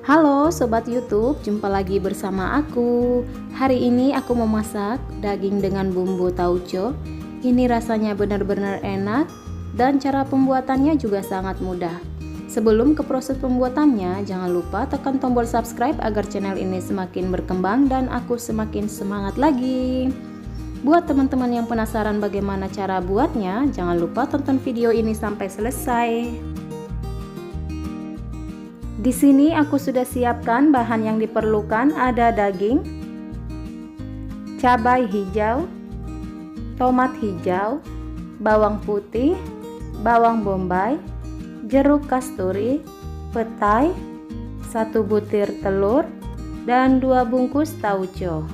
Halo Sobat YouTube, jumpa lagi bersama aku. Hari ini aku mau masak daging dengan bumbu tauco. Ini rasanya benar-benar enak dan cara pembuatannya juga sangat mudah. Sebelum ke proses pembuatannya, jangan lupa tekan tombol subscribe agar channel ini semakin berkembang dan aku semakin semangat lagi. Buat teman-teman yang penasaran bagaimana cara buatnya, jangan lupa tonton video ini sampai selesai. Di sini aku sudah siapkan bahan yang diperlukan, ada daging, cabai hijau, tomat hijau, bawang putih, bawang bombay, jeruk kasturi, petai, 1 butir telur, dan 2 bungkus tauco.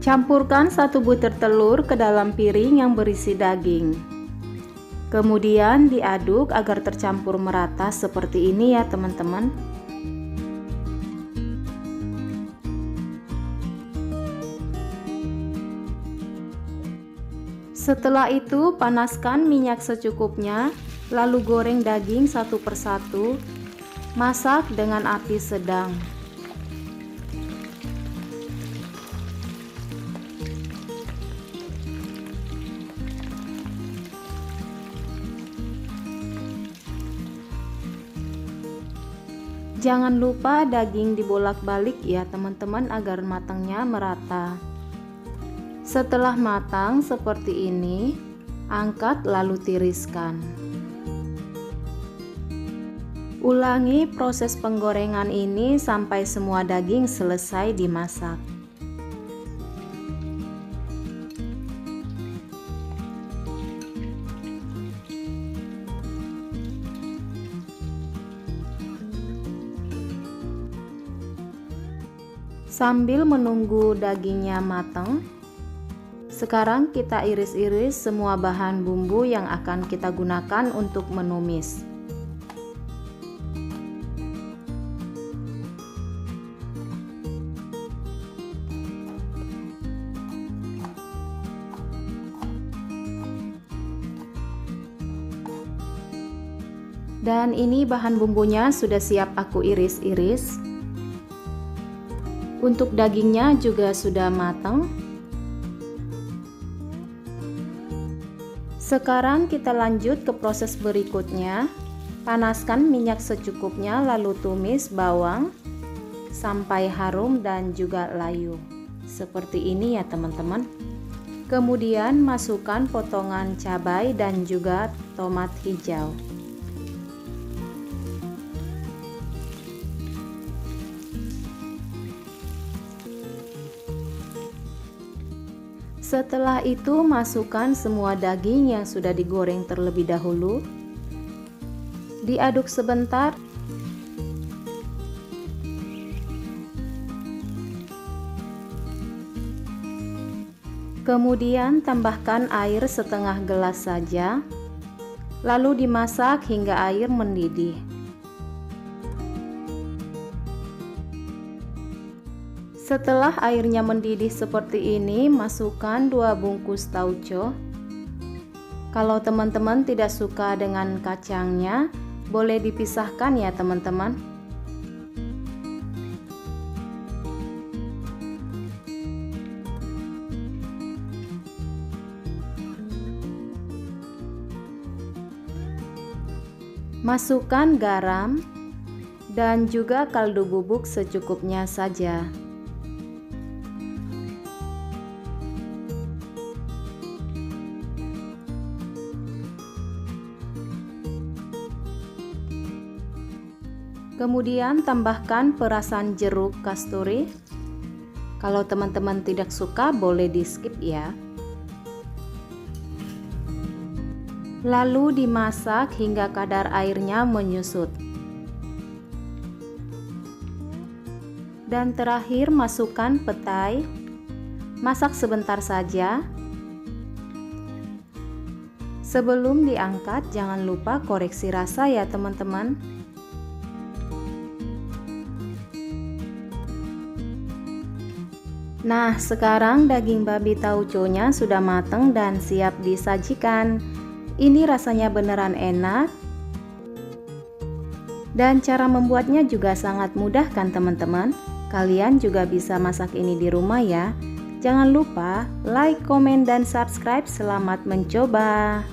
Campurkan 1 butir telur ke dalam piring yang berisi daging. Kemudian diaduk agar tercampur merata seperti ini ya teman-teman. Setelah itu panaskan minyak secukupnya, lalu goreng daging satu persatu. Masak dengan api sedang. Jangan lupa daging dibolak-balik ya teman-teman agar matangnya merata. Setelah matang seperti ini, angkat lalu tiriskan. Ulangi proses penggorengan ini sampai semua daging selesai dimasak. Sambil menunggu dagingnya matang, sekarang kita iris-iris semua bahan bumbu yang akan kita gunakan untuk menumis. Dan ini bahan bumbunya sudah siap aku iris-iris. Untuk dagingnya juga sudah matang. Sekarang kita lanjut ke proses berikutnya. Panaskan minyak secukupnya lalu tumis bawang sampai harum dan juga layu. Seperti ini ya teman-teman. Kemudian masukkan potongan cabai dan juga tomat hijau. Setelah itu masukkan semua daging yang sudah digoreng terlebih dahulu. Diaduk sebentar. Kemudian tambahkan air setengah gelas saja. Lalu dimasak hingga air mendidih. Setelah airnya mendidih seperti ini, masukkan 2 bungkus tauco. Kalau teman-teman tidak suka dengan kacangnya, boleh dipisahkan ya teman-teman. Masukkan garam dan juga kaldu bubuk secukupnya saja. Kemudian tambahkan perasan jeruk kasturi. Kalau teman-teman tidak suka boleh di skip ya. Lalu dimasak hingga kadar airnya menyusut. Dan terakhir masukkan petai. Masak sebentar saja. Sebelum diangkat jangan lupa koreksi rasa ya teman-teman. Nah, sekarang daging babi tauconya sudah matang dan siap disajikan. Ini rasanya beneran enak. Dan cara membuatnya juga sangat mudah kan teman-teman? Kalian juga bisa masak ini di rumah ya. Jangan lupa like, komen, dan subscribe. Selamat mencoba.